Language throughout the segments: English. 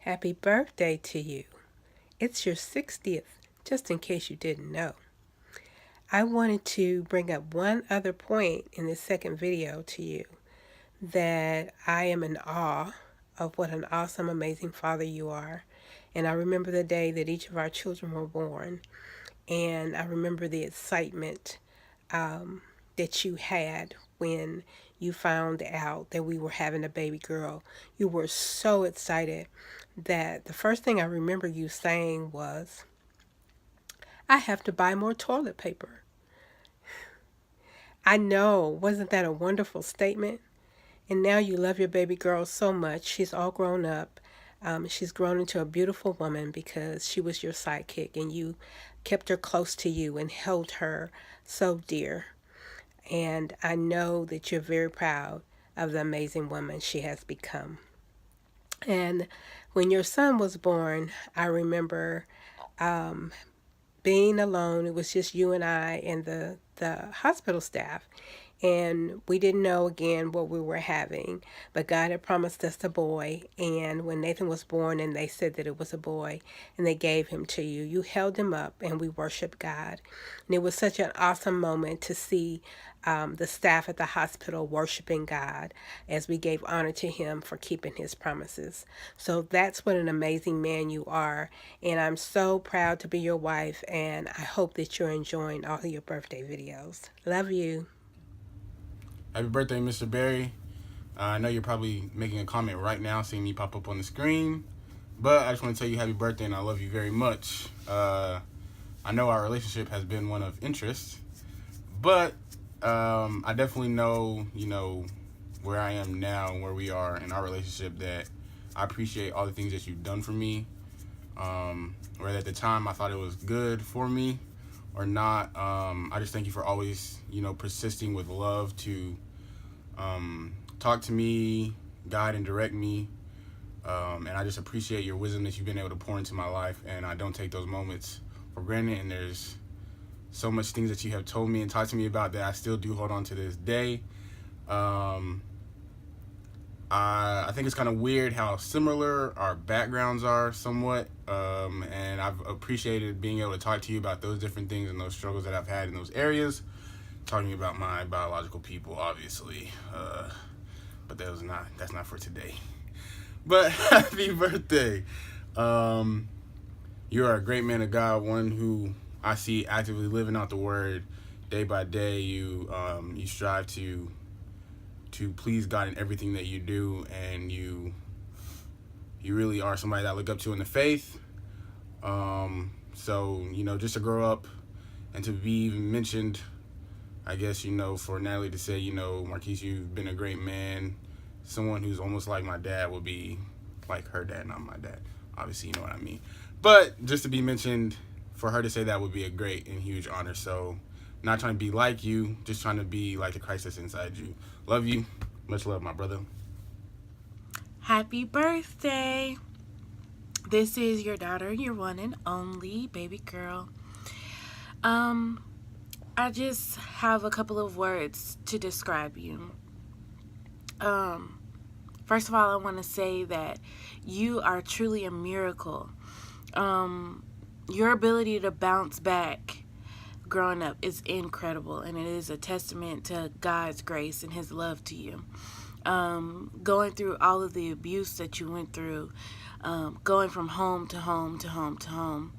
Happy birthday to you. It's your 60th, just in case you didn't know. I wanted to bring up one other point in this second video to you, that I am in awe of what an awesome, amazing father you are. And I remember the day that each of our children were born, and I remember the excitement that you had when you found out that we were having a baby girl. You were so excited that the first thing I remember you saying was, I have to buy more toilet paper. I know, wasn't that a wonderful statement? And now you love your baby girl so much. She's all grown up. She's grown into a beautiful woman because she was your sidekick and you kept her close to you and held her so dear. And I know that you're very proud of the amazing woman she has become. And when your son was born, I remember being alone. It was just you and I and the hospital staff. And we didn't know again what we were having, but God had promised us a boy. And when Nathan was born and they said that it was a boy and they gave him to you, you held him up and we worshiped God. And it was such an awesome moment to see the staff at the hospital worshiping God as we gave honor to him for keeping his promises. So that's what an amazing man you are. And I'm so proud to be your wife. And I hope that you're enjoying all of your birthday videos. Love you. Happy birthday, Mr. Barry. I know you're probably making a comment right now, seeing me pop up on the screen, but I just want to tell you happy birthday and I love you very much. I know our relationship has been one of interest, but I definitely know, where I am now and where we are in our relationship, that I appreciate all the things that you've done for me. Whether at the time I thought it was good for me or not, I just thank you for always, persisting with love to talk to me, guide and direct me. And I just appreciate your wisdom that you've been able to pour into my life. And I don't take those moments for granted. And there's so much things that you have told me and talked to me about that I still do hold on to this day. I think it's kind of weird how similar our backgrounds are somewhat. And I've appreciated being able to talk to you about those different things and those struggles that I've had in those areas. Talking about my biological people, obviously. But that's not for today. But happy birthday. You're a great man of God, one who I see actively living out the word day by day. You strive to please God in everything that you do, and you really are somebody that I look up to in the faith. So, just to grow up and to be even mentioned, I guess, for Natalie to say, Marquise, you've been a great man. Someone who's almost like my dad would be like her dad, not my dad. Obviously, you know what I mean. But just to be mentioned, for her to say that would be a great and huge honor. So, not trying to be like you, just trying to be like the Christ that's inside you. Love you. Much love, my brother. Happy birthday. This is your daughter, your one and only baby girl. I just have a couple of words to describe you. First of all, I want to say that you are truly a miracle. Your ability to bounce back growing up is incredible, and it is a testament to God's grace and his love to you. Going through all of the abuse that you went through, going from home to home to home to home,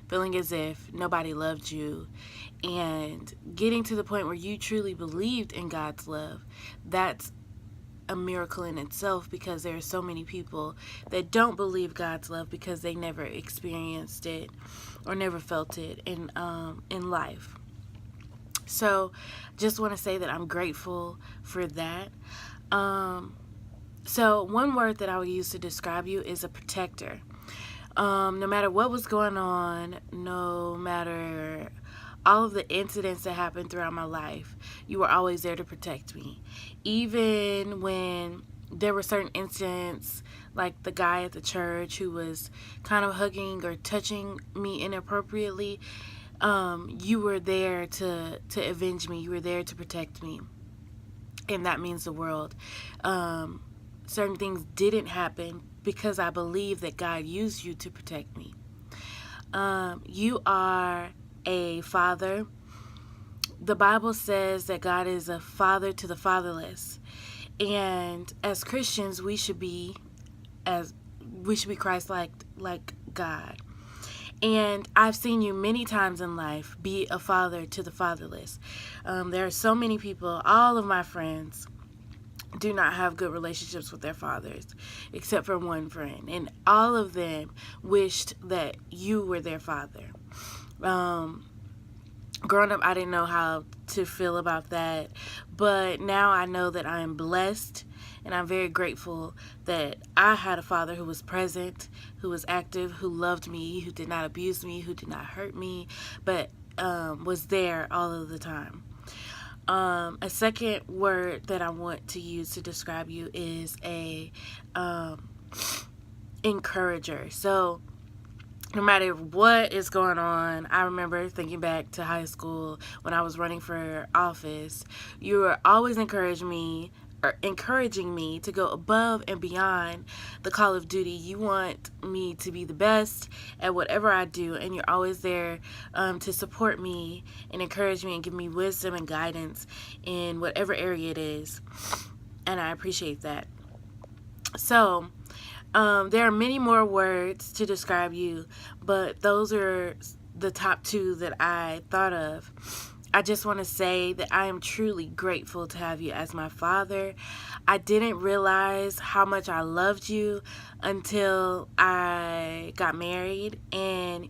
feeling as if nobody loved you, and getting to the point where you truly believed in God's love. That's a miracle in itself, because there are so many people that don't believe God's love because they never experienced it or never felt it in life. So just want to say that I'm grateful for that. So one word that I would use to describe you is a protector. No matter what was going on, no matter all of the incidents that happened throughout my life, you were always there to protect me. Even when there were certain incidents, like the guy at the church who was kind of hugging or touching me inappropriately, you were there to avenge me. You were there to protect me. And that means the world. Certain things didn't happen because I believe that God used you to protect me. You are a father. The Bible says that God is a father to the fatherless. And as Christians, we should be Christ-like, like God. And I've seen you many times in life be a father to the fatherless. There are so many people, all of my friends do not have good relationships with their fathers, except for one friend. And all of them wished that you were their father. Growing up, I didn't know how to feel about that. But now I know that I am blessed. And I'm very grateful that I had a father who was present, who was active, who loved me, who did not abuse me, who did not hurt me, but was there all of the time. A second word that I want to use to describe you is a encourager. So no matter what is going on, I remember thinking back to high school when I was running for office, you were always encouraging me to go above and beyond the call of duty. You want me to be the best at whatever I do, and you're always there to support me and encourage me and give me wisdom and guidance in whatever area it is, and I appreciate that. So there are many more words to describe you, but those are the top two that I thought of. I just want to say that I am truly grateful to have you as my father. I didn't realize how much I loved you until I got married and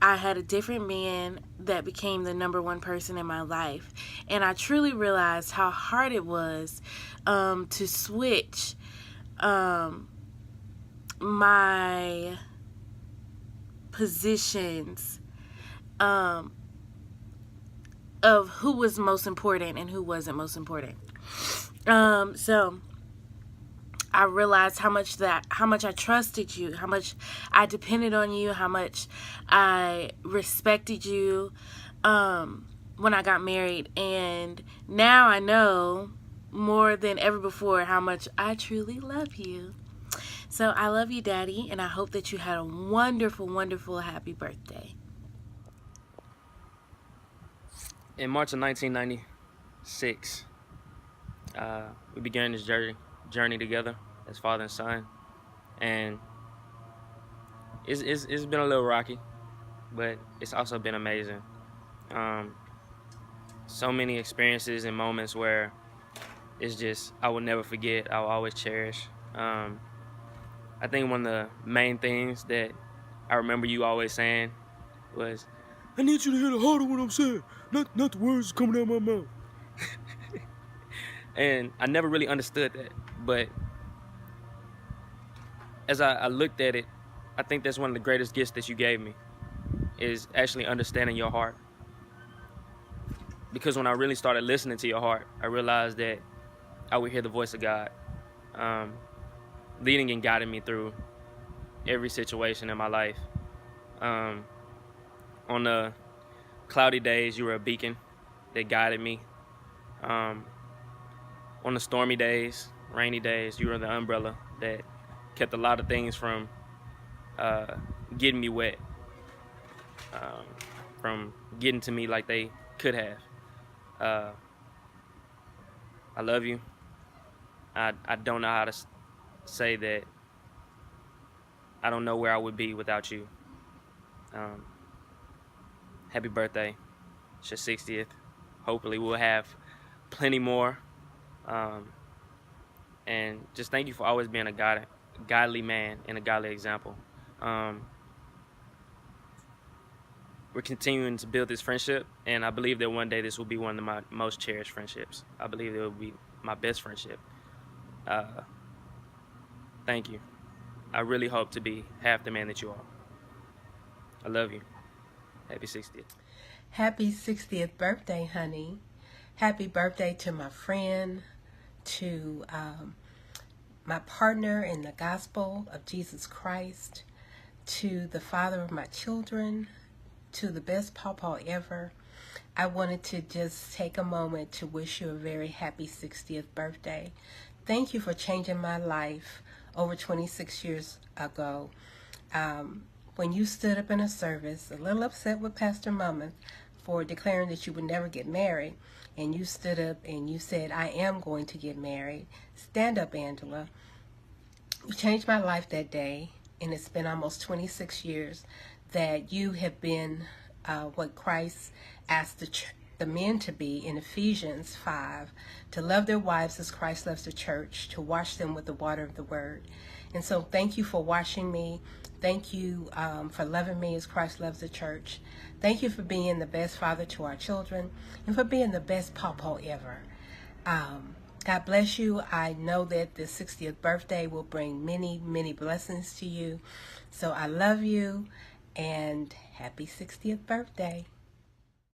I had a different man that became the number one person in my life. And I truly realized how hard it was to switch my positions of who was most important and who wasn't most important. So I realized how much I trusted you, how much I depended on you, how much I respected you when I got married. And now I know more than ever before how much I truly love you. So I love you, Daddy, and I hope that you had a wonderful, wonderful, happy birthday. In March of 1996, we began this journey together as father and son, and it's been a little rocky, but it's also been amazing. So many experiences and moments where it's just I will never forget. I will always cherish. I think one of the main things that I remember you always saying was, "I need you to hear the heart of what I'm saying, not the words coming out of my mouth." And I never really understood that, but as I looked at it, I think that's one of the greatest gifts that you gave me, is actually understanding your heart. Because when I really started listening to your heart, I realized that I would hear the voice of God, leading and guiding me through every situation in my life. On the cloudy days, you were a beacon that guided me. On the stormy days, rainy days, you were the umbrella that kept a lot of things from getting me wet, from getting to me like they could have. I love you. I don't know how to say that I don't know where I would be without you. Happy birthday. It's your 60th. Hopefully we'll have plenty more. And just thank you for always being a godly man and a godly example. We're continuing to build this friendship, and I believe that one day this will be one of my most cherished friendships. I believe it will be my best friendship. Thank you. I really hope to be half the man that you are. I love you. Happy 60th. Happy 60th birthday, honey. Happy birthday to my friend, to my partner in the gospel of Jesus Christ, to the father of my children, to the best pawpaw ever. I wanted to just take a moment to wish you a very happy 60th birthday. Thank you for changing my life over 26 years ago, when you stood up in a service, a little upset with Pastor Mummon for declaring that you would never get married, and you stood up and you said, I am going to get married. Stand up, Angela. You changed my life that day, and it's been almost 26 years that you have been what Christ asked the men to be in Ephesians 5, to love their wives as Christ loves the church, to wash them with the water of the word. And so thank you for washing me. Thank you for loving me as Christ loves the church. Thank you for being the best father to our children and for being the best pawpaw ever. God bless you. I know that the 60th birthday will bring many, many blessings to you. So I love you and happy 60th birthday.